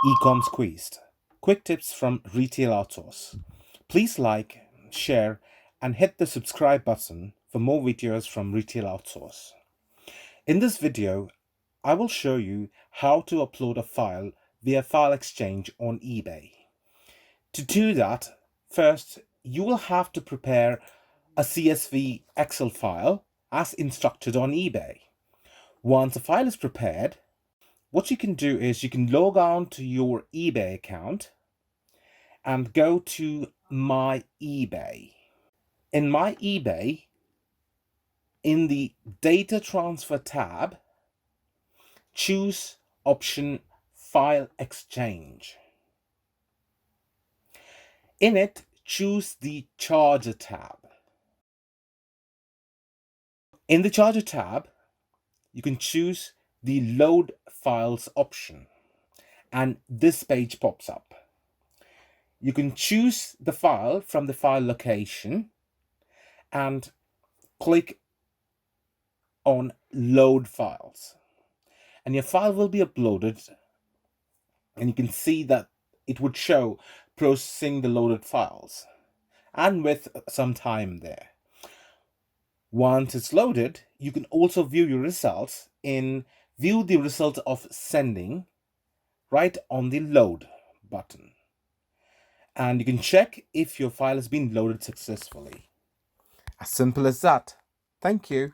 Ecom Squeezed. Quick tips from Retail Outsource. Please like, share, and hit the subscribe button for more videos from Retail Outsource. In this video, I will show you how to upload a file via File Exchange on eBay. To do that, first, you will have to prepare a CSV Excel file as instructed on eBay. Once a file is prepared, what you can do is you can log on to your eBay account and go to My eBay. In My eBay, in the Data Transfer tab, choose option File Exchange. In it, choose the Charger tab. In the Charger tab, you can choose the Load Files option, and this page pops up. You can choose the file from the file location and click on Load Files, and your file will be uploaded, and you can see that it would show processing the loaded files and with some time there. Once it's loaded, you can also view your results in View the Result of Sending right on the Load button. And you can check if your file has been loaded successfully. As simple as that. Thank you.